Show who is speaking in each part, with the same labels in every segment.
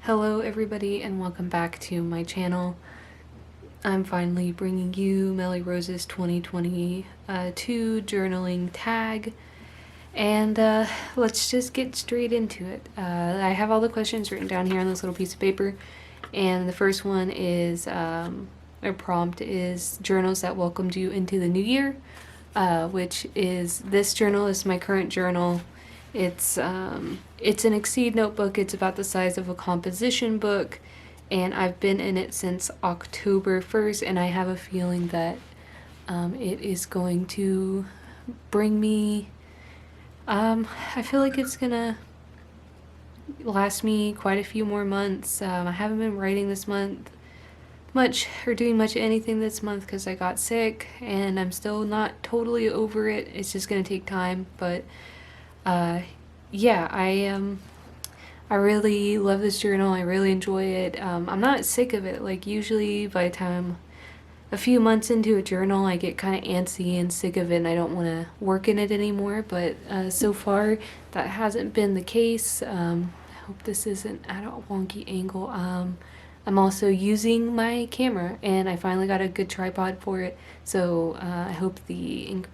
Speaker 1: Hello everybody and welcome back to my channel. I'm finally bringing you Mely Rose's 2022 journaling tag, and let's just get straight into it. I have all the questions written down here on this little piece of paper, and the first one is, or prompt is, journals that welcomed you into the new year, which is this journal. Is my current journal. It's an Exceed notebook. It's about the size of a composition book, and I've been in it since October 1st, and I have a feeling that it is going to bring me, I feel like it's gonna last me quite a few more months. I haven't been writing this month much or doing much anything this month because I got sick, and I'm still not totally over it. It's just gonna take time, but yeah, I really love this journal. I really enjoy it. I'm not sick of it. Like, usually by the time a few months into a journal, I get kind of antsy and sick of it and I don't want to work in it anymore, but so far that hasn't been the case. I hope this isn't at a wonky angle. I'm also using my camera, and I finally got a good tripod for it, so I hope you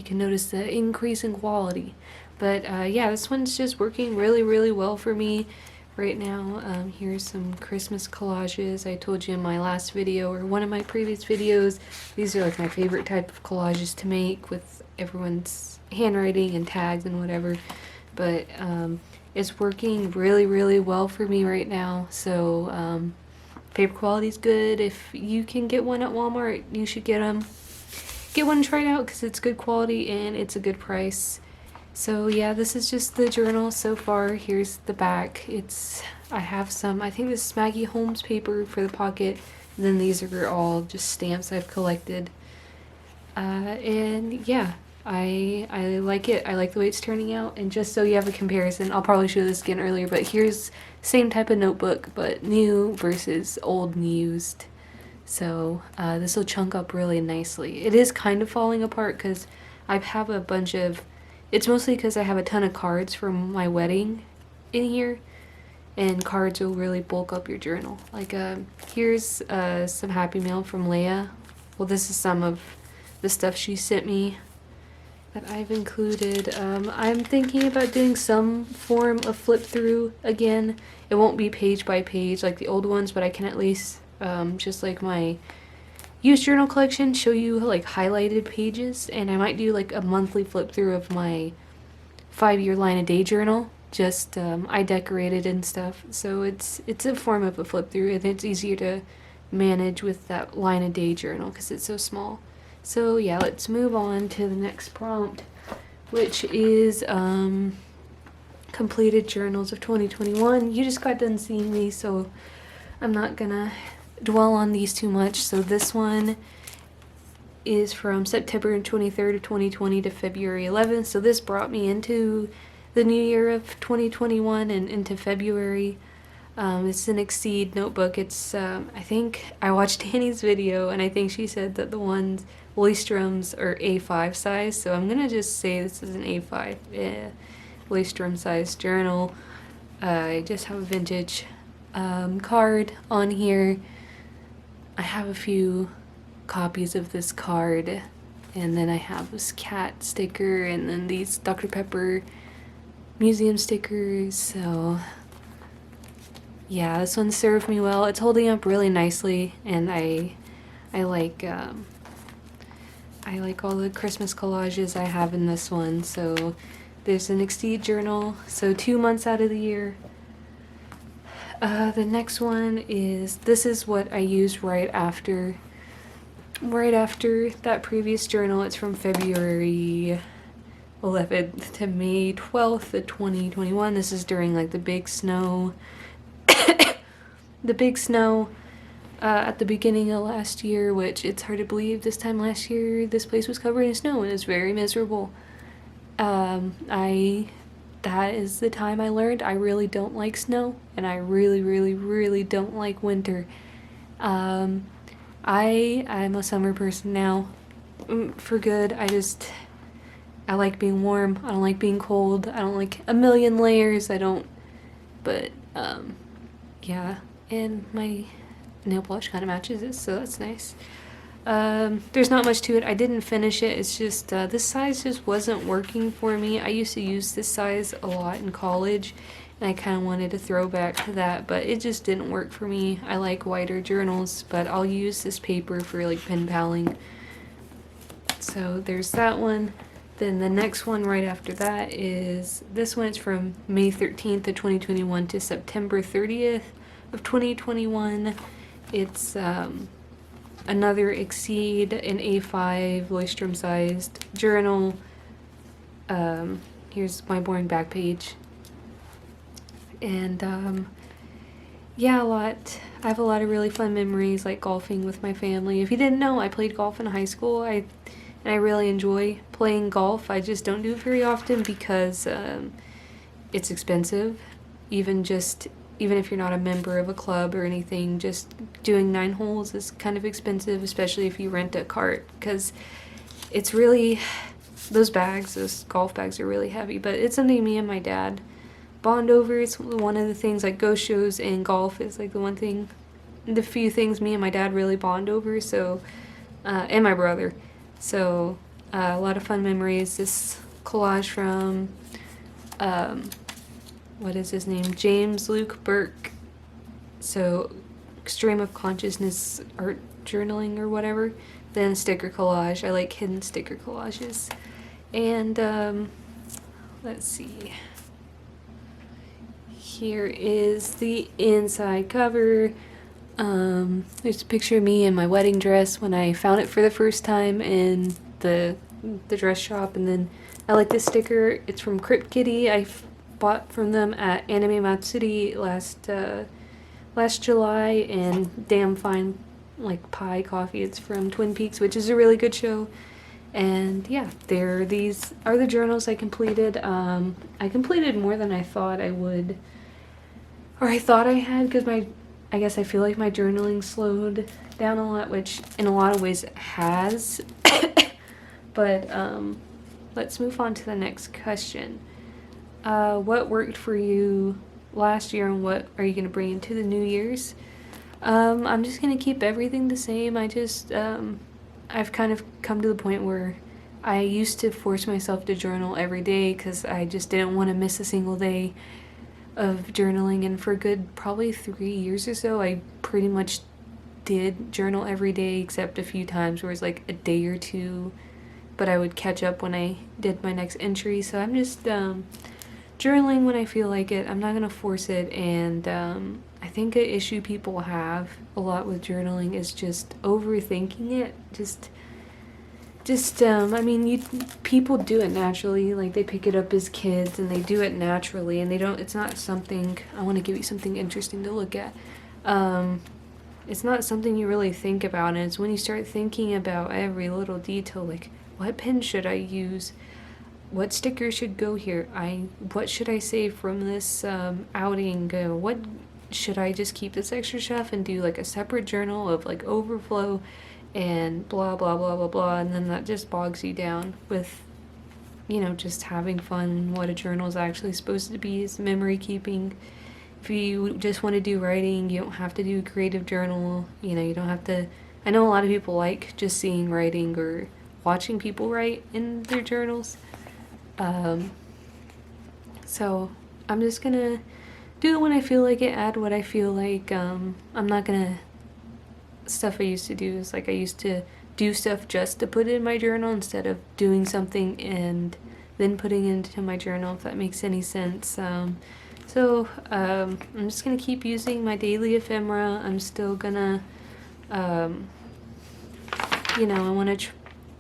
Speaker 1: can notice the increase in quality. But yeah, this one's just working really well for me right now. Here's some Christmas collages. I told you in my last video, or one of my previous videos, these are like my favorite type of collages to make, with everyone's handwriting and tags and whatever. But it's working really well for me right now. So paper quality's good. If you can get one at Walmart, you should get them. Get one and try it out because it's good quality and it's a good price. So yeah, this is just the journal so far. Here's the back. I have some, I think this is Maggie Holmes paper for the pocket, and then these are all just stamps I've collected. And yeah, I like it. I like the way it's turning out. And just so you have a comparison, I'll probably show this again earlier, but here's same type of notebook, but new versus old and used. So this will chunk up really nicely. It is kind of falling apart because I have a bunch of, it's mostly because I have a ton of cards from my wedding in here, and cards will really bulk up your journal. Like here's some Happy Mail from Leah. Well, this is some of the stuff she sent me that I've included. I'm thinking about doing some form of flip through again. It won't be page by page like the old ones, but I can at least just like my used journal collection, show you like highlighted pages, and I might do like a monthly flip through of my 5-year line a day journal. Just I decorated and stuff, so it's a form of a flip through, and it's easier to manage with that line a day journal because it's so small. So yeah, let's move on to the next prompt, which is completed journals of 2021. You just got done seeing these, so I'm not gonna dwell on these too much. So this one is from September 23rd of 2020 to February 11th. So this brought me into the new year of 2021 and into February. It's an Exceed notebook. It's I think I watched Danny's video, and I think she said that the ones Leustrom's are A5 size, so I'm gonna just say this is an A5 Leustrom size journal. I just have a vintage card on here. I have a few copies of this card, and then I have this cat sticker, and then these Dr. Pepper museum stickers. So yeah, this one served me well. It's holding up really nicely, and I like all the Christmas collages I have in this one. So there's an Exceed journal, so 2 months out of the year. The next one is, this is what I used right after that previous journal. It's from February 11th to May 12th of 2021. This is during like the big snow at the beginning of last year, which it's hard to believe this time last year this place was covered in snow and it was very miserable. That is the time I learned I really don't like snow, and I really don't like winter. I'm a summer person now, for good. I like being warm. I don't like being cold. I don't like a million layers. But yeah, and my nail polish kind of matches it, so that's nice. There's not much to it. I didn't finish it. It's just this size just wasn't working for me. I used to use this size a lot in college, and I kind of wanted to throw back to that, but it just didn't work for me. I like wider journals, but I'll use this paper for like pen paling. So there's that one. Then the next one right after that is this one. It's from May 13th of 2021 to September 30th of 2021. It's another Exceed, an A5 Leuchtturm sized journal. Here's my boring back page. And yeah, I have a lot of really fun memories, like golfing with my family. If you didn't know, I played golf in high school. And I really enjoy playing golf. I just don't do it very often because it's expensive. Even if you're not a member of a club or anything, just doing 9 holes is kind of expensive, especially if you rent a cart, because it's really, those golf bags are really heavy, but it's something me and my dad bond over. It's one of the things, like ghost shows and golf is like the few things me and my dad really bond over, so, and my brother. So, a lot of fun memories. This collage from, what is his name? James Luke Burke. So, Stream of Consciousness art journaling or whatever. Then sticker collage. I like hidden sticker collages. And, let's see. Here is the inside cover. There's a picture of me in my wedding dress when I found it for the first time in the dress shop. And then I like this sticker. It's from Crypt Kitty. I bought from them at Anime Matsuri last July, and damn fine like pie coffee. It's from Twin Peaks, which is a really good show. And yeah, these are the journals I completed. I completed more than I thought I would, or I thought I had, because I guess I feel like my journaling slowed down a lot, which in a lot of ways it has. But let's move on to the next question. What worked for you last year, and what are you going to bring into the New Year's? I'm just going to keep everything the same. I've kind of come to the point where I used to force myself to journal every day because I just didn't want to miss a single day of journaling, and for a good probably 3 years or so, I pretty much did journal every day except a few times where it was like a day or two, but I would catch up when I did my next entry. So I'm just journaling when I feel like it. I'm not going to force it. And I think an issue people have a lot with journaling is just overthinking it. I mean, people do it naturally. Like, they pick it up as kids and they do it naturally, and it's not something, I want to give you something interesting to look at. It's not something you really think about, and it's when you start thinking about every little detail, like, what pen should I use? What sticker should go here? What should I save from this outing? What should I just keep this extra stuff and do like a separate journal of like overflow and blah blah blah blah blah, and then that just bogs you down with, just having fun. What a journal is actually supposed to be is memory keeping. If you just want to do writing, you don't have to do a creative journal. You don't have to. I know a lot of people like just seeing writing or watching people write in their journals. So I'm just gonna do it when I feel like it, add what I feel like. I'm not gonna, stuff I used to do is like I used to do stuff just to put it in my journal instead of doing something and then putting it into my journal, if that makes any sense. I'm just gonna keep using my daily ephemera. I'm still gonna, I want to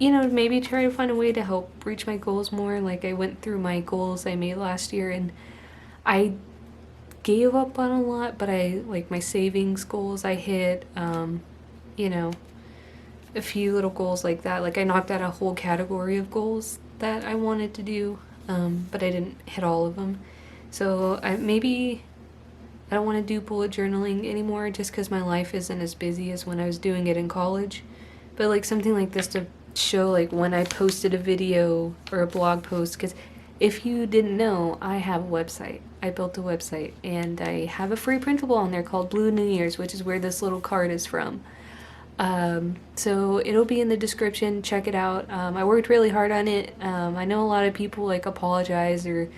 Speaker 1: maybe try to find a way to help reach my goals more. Like, I went through my goals I made last year, and I gave up on a lot, but my savings goals I hit, a few little goals like that. Like, I knocked out a whole category of goals that I wanted to do, but I didn't hit all of them. So I don't want to do bullet journaling anymore, just because my life isn't as busy as when I was doing it in college. But something like this to show when I posted a video or a blog post, because if you didn't know, I have a website. I built a website, and I have a free printable on there called Blue New Year's, which is where this little card is from. So it'll be in the description. Check it out. I worked really hard on it. I know a lot of people like apologize, or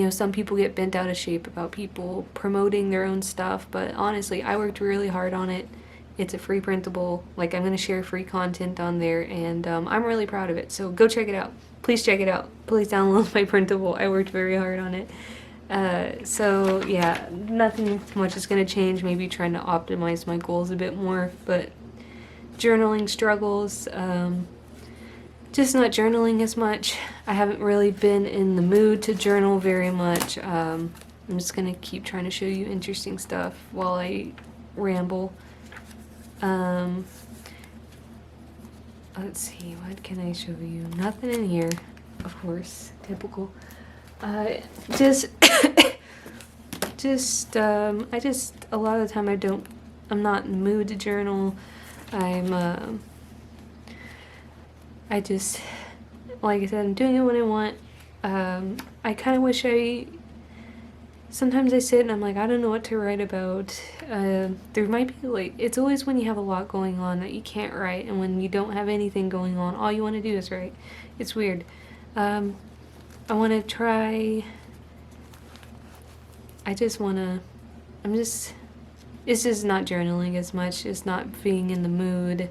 Speaker 1: some people get bent out of shape about people promoting their own stuff, but honestly, I worked really hard on it. It's a free printable. Like, I'm going to share free content on there, and I'm really proud of it. So go check it out. Please check it out. Please download my printable. I worked very hard on it. So yeah, nothing much is going to change. Maybe trying to optimize my goals a bit more, but journaling struggles. Just not journaling as much. I haven't really been in the mood to journal very much. I'm just going to keep trying to show you interesting stuff while I ramble. Let's see, what can I show you? Nothing in here, of course, typical. I just a lot of the time I'm not in the mood to journal. I just, like I said, I'm doing it when I want. I kind of wish sometimes I sit and I'm like, I don't know what to write about. There might be, like, it's always when you have a lot going on that you can't write, and when you don't have anything going on, all you want to do is write. It's weird. I want to try, it's just not journaling as much, just not being in the mood.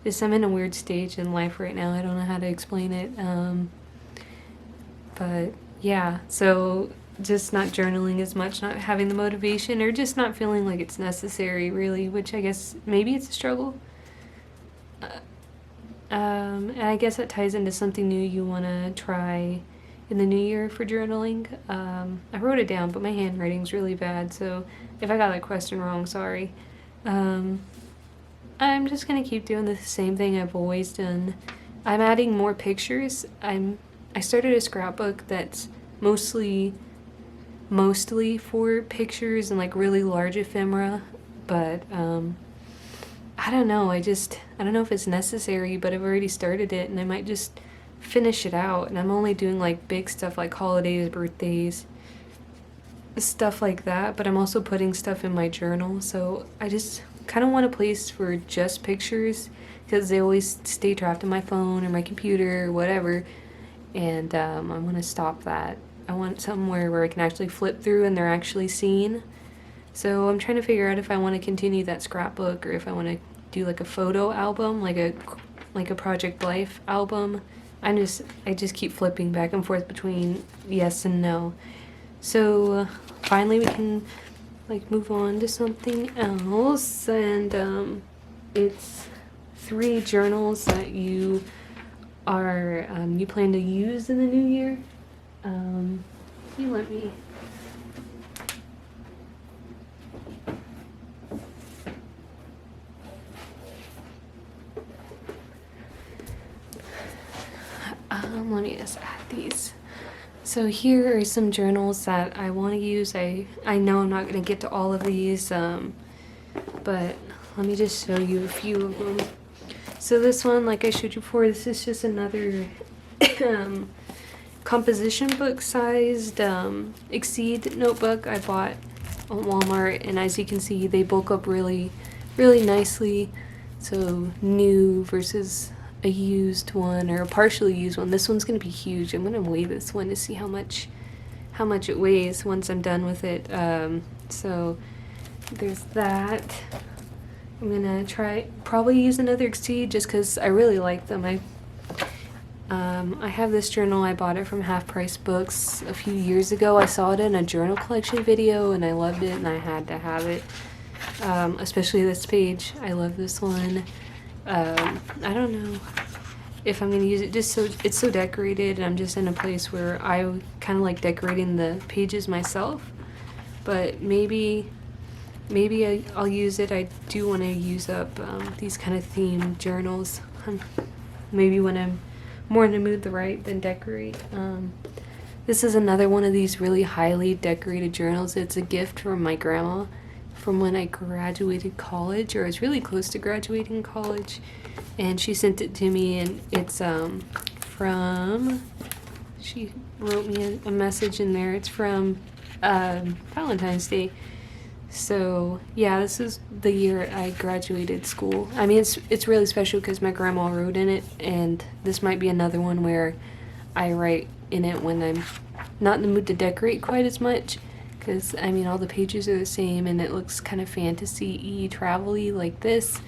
Speaker 1: Just, I'm in a weird stage in life right now. I don't know how to explain it. But yeah, so just not journaling as much, not having the motivation, or just not feeling like it's necessary, really, which I guess maybe it's a struggle. And I guess that ties into something new you want to try in the new year for journaling. I wrote it down, but my handwriting's really bad, so if I got that question wrong, sorry. I'm just gonna keep doing the same thing I've always done. I'm adding more pictures. I started a scrapbook that's mostly for pictures and like really large ephemera, but I don't know. I don't know if it's necessary, but I've already started it, and I might just finish it out. And I'm only doing like big stuff like holidays, birthdays, stuff like that, but I'm also putting stuff in my journal. So I just kind of want a place for just pictures, because they always stay trapped in my phone or my computer or whatever, and I want to stop that. I want somewhere where I can actually flip through and they're actually seen. So I'm trying to figure out if I want to continue that scrapbook, or if I want to do like a photo album, like a Project Life album. I just keep flipping back and forth between yes and no. So finally we can like move on to something else, and it's 3 journals that you plan to use in the new year. You let me. Let me just add these. So here are some journals that I want to use. I know I'm not going to get to all of these, but let me just show you a few of them. So this one, like I showed you before, this is just another composition book sized Exceed notebook I bought on Walmart, and as you can see, they bulk up really, really nicely. So new versus a used one, or a partially used one. This one's gonna be huge. I'm gonna weigh this one to see how much it weighs once I'm done with it. So there's that. I'm gonna probably use another Exceed just because I really like them. I have this journal. I bought it from Half Price Books a few years ago. I saw it in a journal collection video and I loved it, and I had to have it. Especially this page. I love this one. I don't know if I'm going to use it, just so it's so decorated, and I'm just in a place where I kind of like decorating the pages myself, but maybe I'll use it. I do want to use up these kind of themed journals, maybe when I'm more in the mood to write than decorate. This is another one of these really highly decorated journals. It's a gift from my grandma from when I graduated college, or I was really close to graduating college, and she sent it to me, and it's from wrote me a message in there. It's from Valentine's Day. So yeah, this is the year I graduated school. I mean, it's really special because my grandma wrote in it, and this might be another one where I write in it when I'm not in the mood to decorate quite as much, because I mean all the pages are the same and it looks kind of fantasy-y, travel-y like this,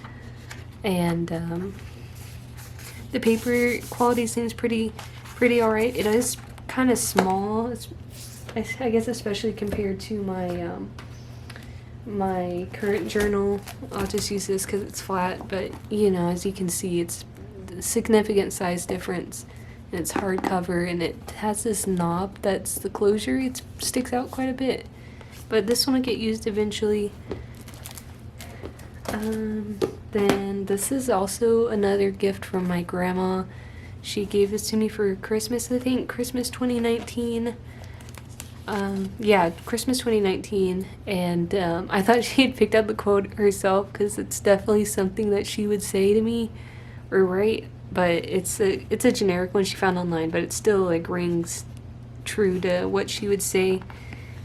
Speaker 1: and the paper quality seems pretty alright. It is kind of small. I guess especially compared to my my current journal. I'll just use this because it's flat, but you know, as you can see, it's a significant size difference, and it's hardcover, and it has this knob that's the closure. It sticks out quite a bit, but this one will get used eventually. Then this is also another gift from my grandma. She gave this to me for Christmas, I think, Christmas 2019. Yeah, Christmas 2019, and I thought she had picked out the quote herself because it's definitely something that she would say to me or write, but it's a generic one she found online, but it still like rings true to what she would say.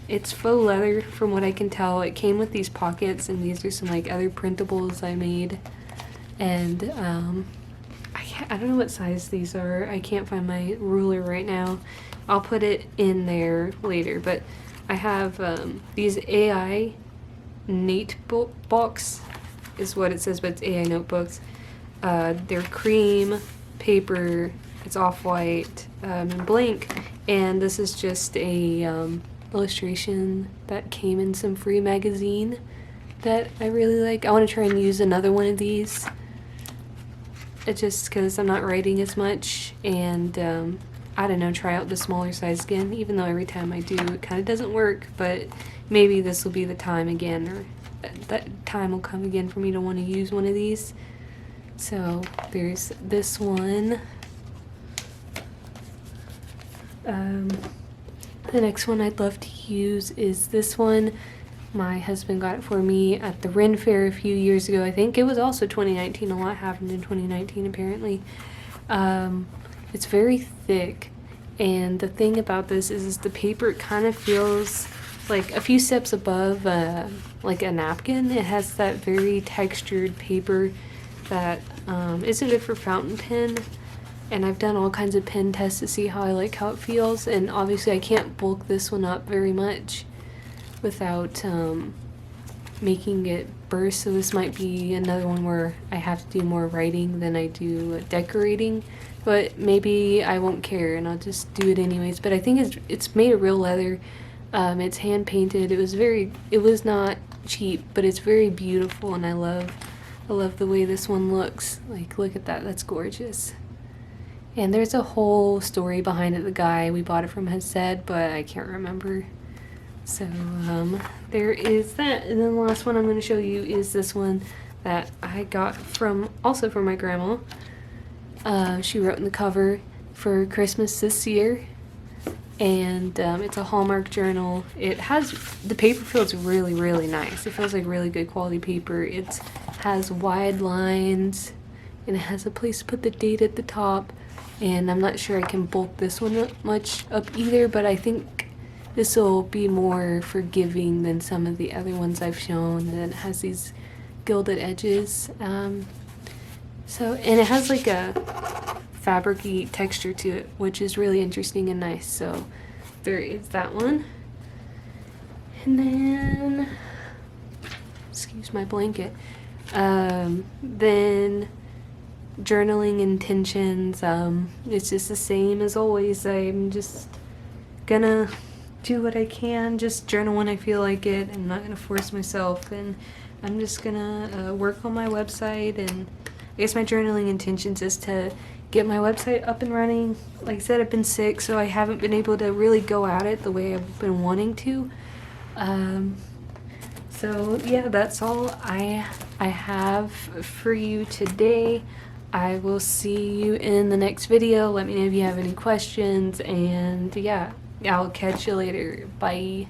Speaker 1: It's faux leather from what I can tell. It came with these pockets, and these are some like other printables I made, and I don't know what size these are. I can't find my ruler right now. I'll put it in there later, but I have these AI notebooks is what it says, but it's AI notebooks. They're cream paper, it's off-white and blank, and this is just a illustration that came in some free magazine that I really like. I want to try and use another one of these. It's just because I'm not writing as much, and I don't know, try out the smaller size again, even though every time I do it kind of doesn't work, but maybe this will be the time again, or that time will come again for me to want to use one of these. So there's this one. The next one I'd love to use is this one. My husband got it for me at the Ren Fair a few years ago. I think it was also 2019. A lot happened in 2019 apparently. It's very thick, and the thing about this is the paper kind of feels like a few steps above like a napkin. It has that very textured paper that isn't good for fountain pen, and I've done all kinds of pen tests to see how I like how it feels, and obviously I can't bulk this one up very much without making it burst, so this might be another one where I have to do more writing than I do decorating, but maybe I won't care and I'll just do it anyways. But I think it's made of real leather. It's hand painted. It was not cheap, but it's very beautiful, and I love the way this one looks. Like, look at that, that's gorgeous. And there's a whole story behind it. The guy we bought it from has said, but I can't remember. So there is that, and then the last one I'm going to show you is this one that I got also from my grandma. She wrote in the cover for Christmas this year, and it's a Hallmark journal. The paper feels really nice. It feels like really good quality paper. It has wide lines, and it has a place to put the date at the top, and I'm not sure I can bulk this one much up either, but I think this will be more forgiving than some of the other ones I've shown, and it has these gilded edges. And it has like a fabric-y texture to it, which is really interesting and nice. So there is that one. And then, excuse my blanket. Then journaling intentions. It's just the same as always. I'm just gonna do what I can, just journal when I feel like it. I'm not gonna force myself, and I'm just gonna work on my website. And I guess my journaling intentions is to get my website up and running. Like I said, I've been sick, so I haven't been able to really go at it the way I've been wanting to. So yeah, that's all I have for you today. I will see you in the next video. Let me know if you have any questions, and yeah, I'll catch you later. Bye.